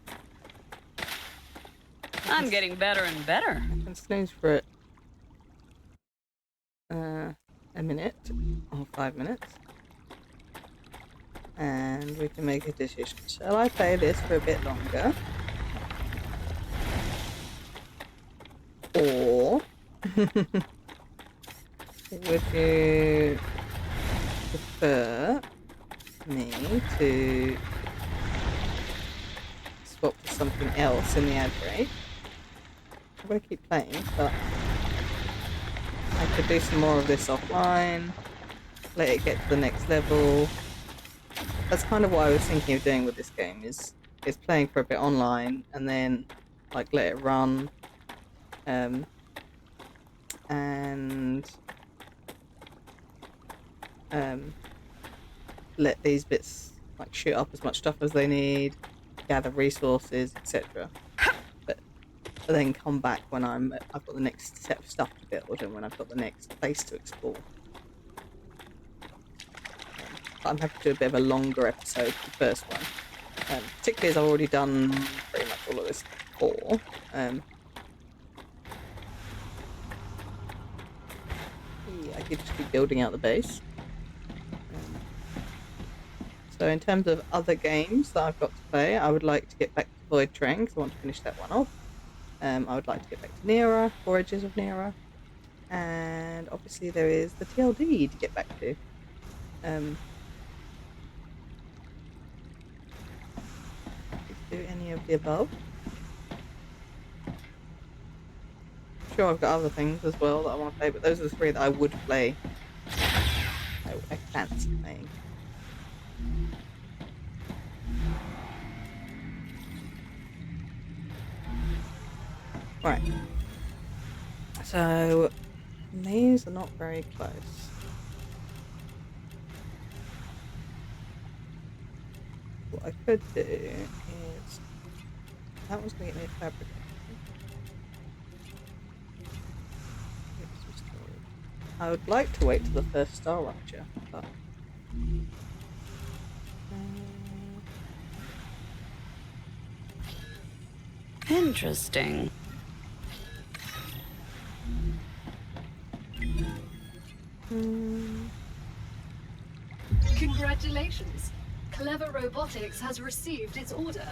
I'm getting better and better. I can snooze for it a minute or 5 minutes. And we can make a decision. Shall I play this for a bit longer? Or would you prefer me to swap to something else in the ad break? I'm going to keep playing, but I could do some more of this offline, let it get to the next level. That's kind of what I was thinking of doing with this game, is playing for a bit online and then like let it run, and let these bits like shoot up as much stuff as they need, gather resources, etc. But then come back when I've got the next set of stuff to build and when I've got the next place to explore. But I'm happy to do a bit of a longer episode for the first one, particularly as I've already done pretty much all of this before. Yeah, I could just keep building out the base. So in terms of other games that I've got to play, I would like to get back to Void Train because I want to finish that one off. I would like to get back to Nera, Voyages of Nera, and obviously there is the TLD to get back to. Do any of the above. I'm sure I've got other things as well that I want to play, but those are the 3 that I would play. I fancy playing. Right. So these are not very close. What I could do is that one's gonna get me a fabric. I would like to wait till the first star rupture, but Interesting. Congratulations. Clever Robotics has received its order.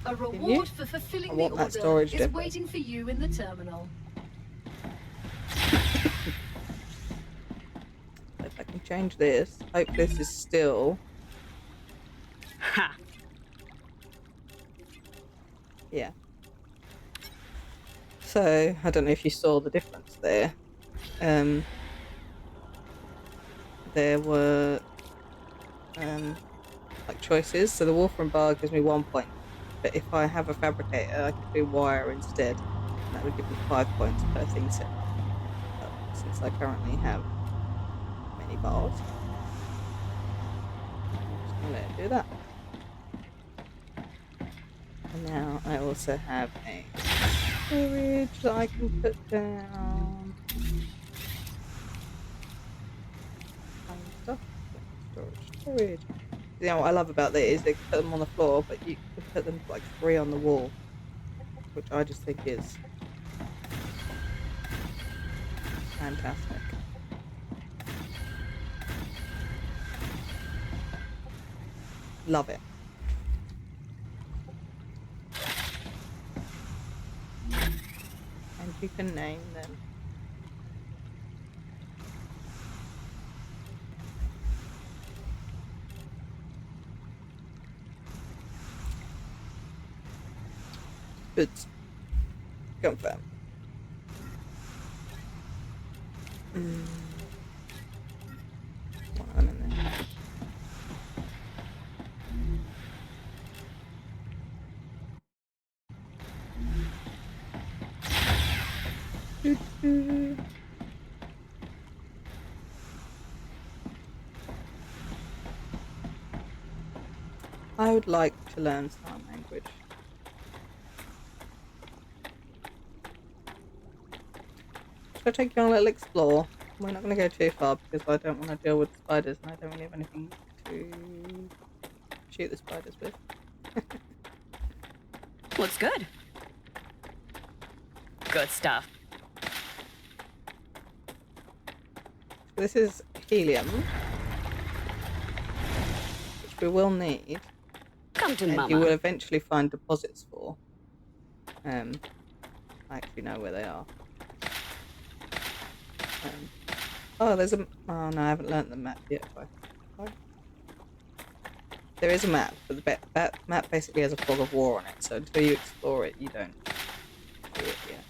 A reward for fulfilling the order is waiting for you in the terminal. if I can change this, I hope this is still. Ha! Yeah. So I don't know if you saw the difference there. There were like choices. So the Wolfram bar gives me 1 point, but if I have a fabricator, I could do wire instead, and that would give me 5 points per thing set. But since I currently have many bars, I'm just gonna let it do that. And now I also have a storage that I can put down. Stuff. Storage. You know what I love about that is they can put them on the floor, but you can put them like 3 on the wall, which I just think is fantastic. Love it. And you can name them. Good. Confirm. One of them in there. I would like to learn sign language. Should I take you on a little explore? We're not going to go too far because I don't want to deal with spiders and I don't really have anything to shoot the spiders with. Looks good. Good stuff. This is helium, which we will need. Come to and Mama. you will eventually find deposits for. I actually know where they are. Oh, there's a... Oh, no, I haven't learnt the map yet. There is a map, but that map basically has a fog of war on it, so until you explore it, you don't see it yet.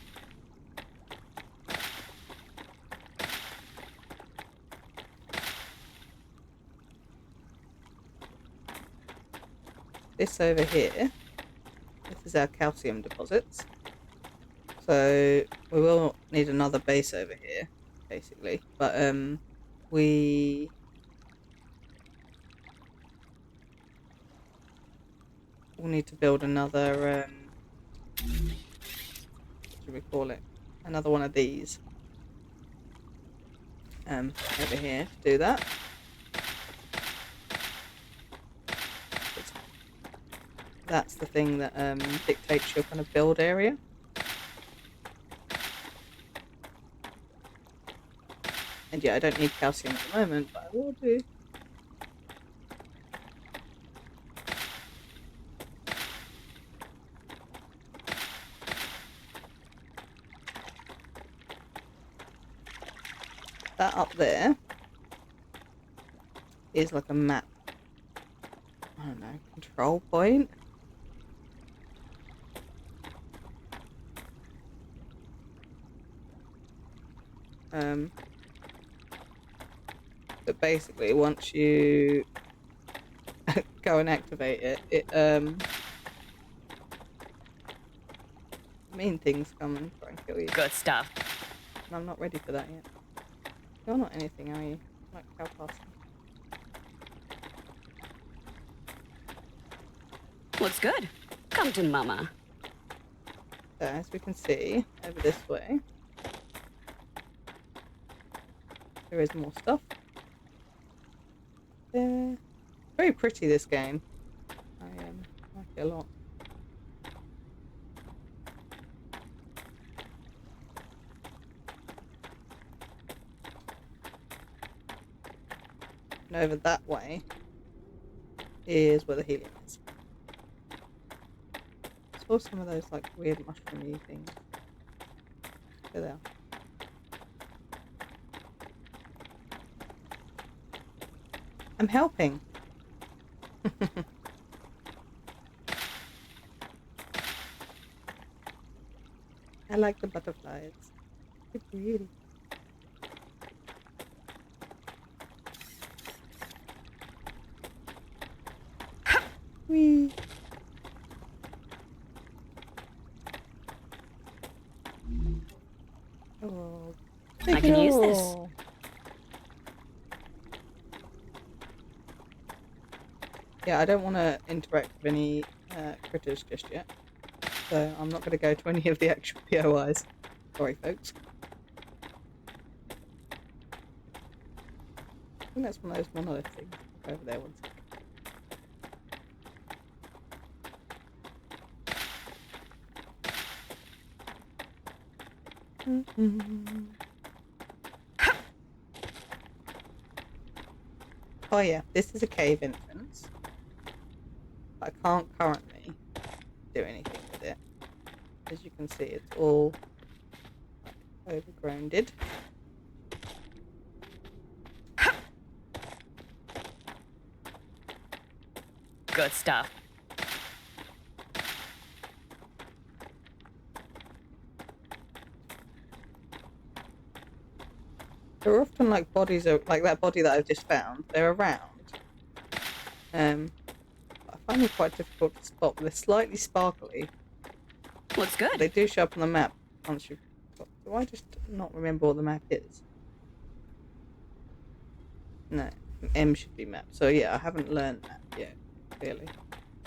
This over here, this is our calcium deposits. So we will need another base over here, basically. But we will need to build another what should we call it? Another one of these. Over here to do that. That's the thing that dictates your kind of build area. And yeah, I don't need calcium at the moment, but I will do. That up there is like a map. I don't know, control point? But basically once you go and activate it, mean things come and try and kill you. Good stuff. And I'm not ready for that yet. You're not anything, are you? Like cow pasture. Looks good. Come to Mama. So as we can see over this way, there is more stuff. There. Very pretty, this game. I like it a lot. And over that way is where the helium is. I saw some of those like weird mushroomy things. There they are. I'm helping. I like the butterflies. They're pretty. Whee. Oh, I can use this. Yeah, I don't want to interact with any critters just yet. So I'm not going to go to any of the actual POIs. Sorry, folks. I think that's one of those monolith things. Go over there one second. Oh yeah, this is a cave entrance. I can't currently do anything with it. As you can see, it's all overgrown. Good stuff. There are often like bodies, like that body that I've just found. They're around. I find them quite difficult to spot, but they're slightly sparkly. Looks good. They do show up on the map once you've got... Do I just not remember what the map is? No, M should be map. So yeah, I haven't learned that yet, clearly.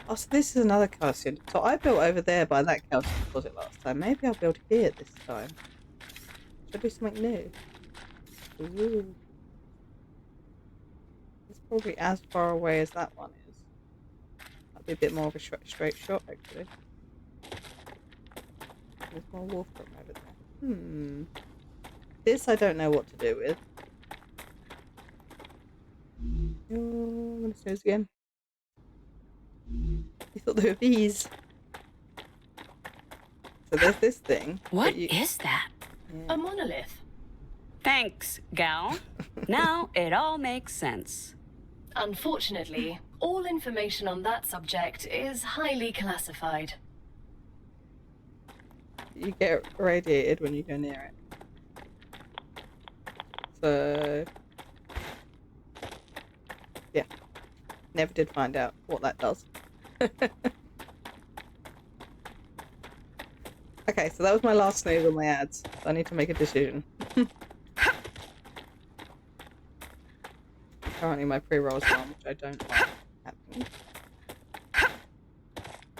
Oh, so this is another calcium. So I built over there by that calcium deposit last time. Maybe I'll build here this time. Should I do something new? Ooh. It's probably as far away as that one is. That'd be a bit more of a straight shot, actually. There's more wolf from over there. This I don't know what to do with. Oh, I'm gonna snooze again. You thought they were bees. So there's this thing. What is that? A monolith. Thanks, gal. Now it all makes sense. Unfortunately, all information on that subject is highly classified. You get radiated when you go near it. So... yeah. Never did find out what that does. Okay, so that was my last snooze on my ads. So I need to make a decision. Currently my pre-rolls are on, which I don't like happening.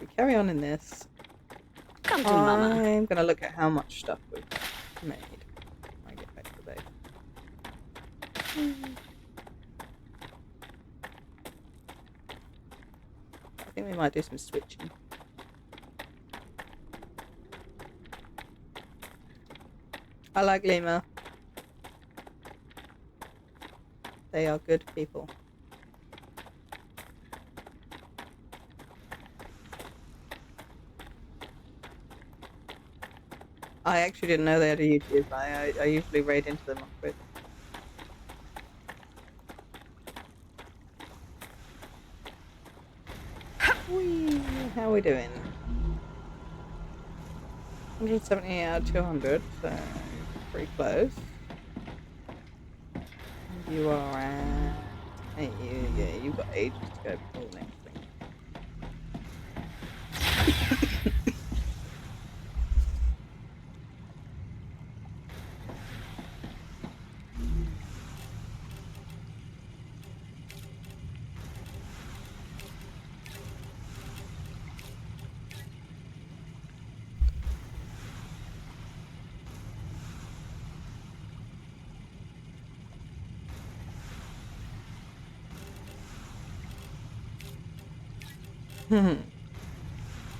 We carry on in this. Come to mama. I'm gonna look at how much stuff we've made when I get back to the base. I think we might do some switching. I like Lima. They are good people. I actually didn't know they had a YouTube. I usually raid into them on Twitch. Whee! How are we doing? 170 out of 200, so pretty close. You are at... Hey, yeah, you've got ages to go before the next thing.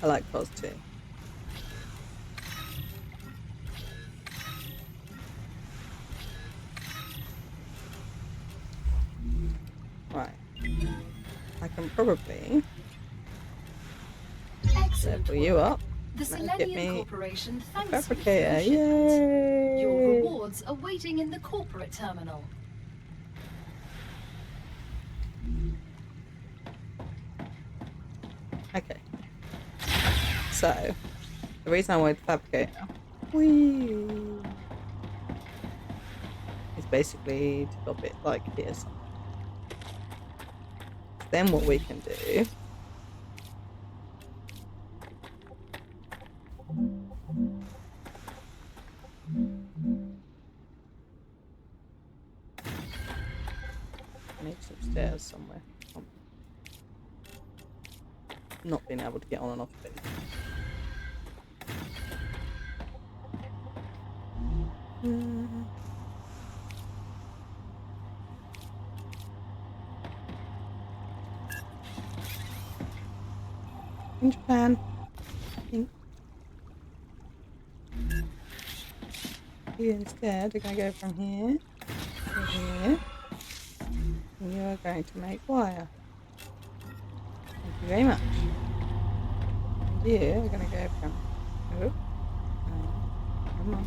I like Pos too. Right. I can probably Excellent level you work. up. The That'll get Selenium me Corporation thanks you for fabricator. your shipment. Your Yay! rewards are waiting in the corporate terminal. Okay. So, the reason I wanted to fabricate now is basically to drop it like here somewhere. Then what we can do make some stairs somewhere. Not being able to get on and off of it. In Japan. You instead are going to go from here to here. And you are going to make wire. Thank you very much. And you are going to go from... Oh. Come on.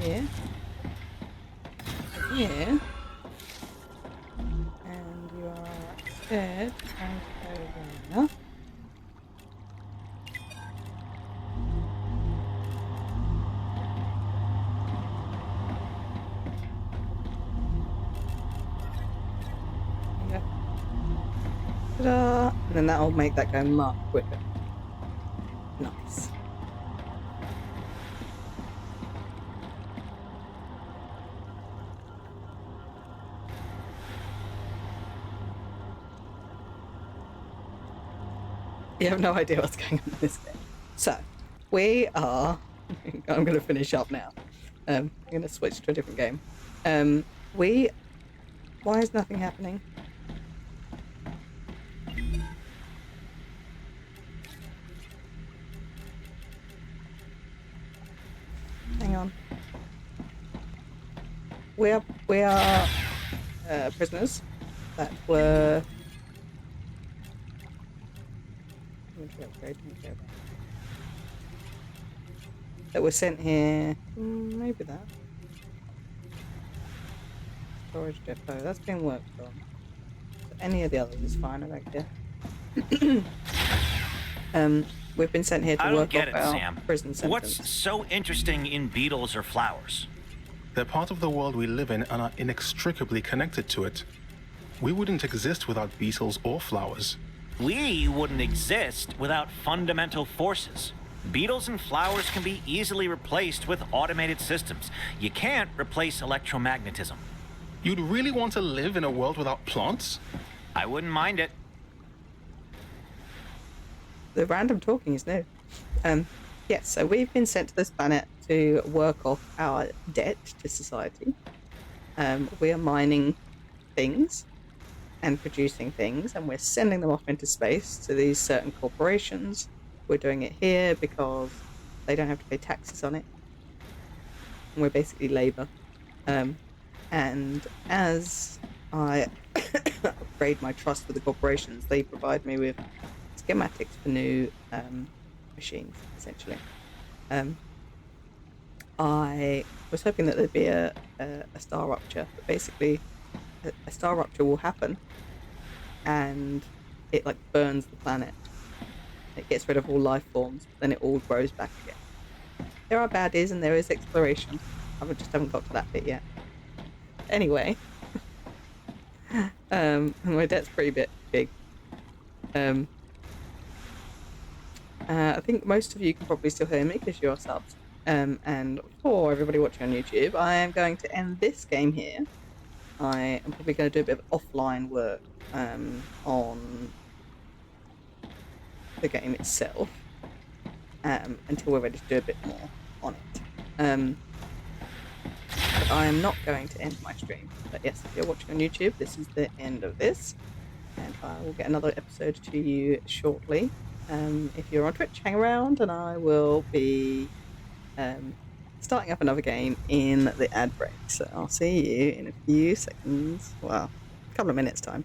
Here. Here. And you are instead going to go there. Ta-da! And then that'll make that go much quicker. Nice. You have no idea what's going on in this game. So, we are... I'm going to finish up now. I'm going to switch to a different game. Why is nothing happening? Hang on. We are prisoners that were... that were sent here. Maybe that. Storage depot. That's been worked on. So any of the others is fine. I don't care. We've been sent here to work off our prison sentence. What's so interesting in beetles or flowers? They're part of the world we live in and are inextricably connected to it. We wouldn't exist without beetles or flowers. We wouldn't exist without fundamental forces. Beetles and flowers can be easily replaced with automated systems. You can't replace electromagnetism. You'd really want to live in a world without plants? I wouldn't mind it. The random talking is new. Yes, so we've been sent to this planet to work off our debt to society. We are mining things and producing things, and we're sending them off into space to these certain corporations. We're doing it here because they don't have to pay taxes on it. And we're basically labor. And as I upgrade my trust with the corporations, they provide me with schematics for new machines, essentially. I was hoping that there'd be a star rupture, but basically a star rupture will happen and it like burns the planet. It gets rid of all life forms, then it all grows back again. There are baddies and there is exploration. I just haven't got to that bit yet. Anyway, my debt's pretty big. I think most of you can probably still hear me because you're subs. And for everybody watching on YouTube, I am going to end this game here. I am probably going to do a bit of offline work on the game itself until we're ready to do a bit more on it. But I am not going to end my stream. But yes, if you're watching on YouTube, this is the end of this. And I will get another episode to you shortly. If you're on Twitch, hang around and I will be starting up another game in the ad break. So I'll see you in a few seconds. Well, a couple of minutes time.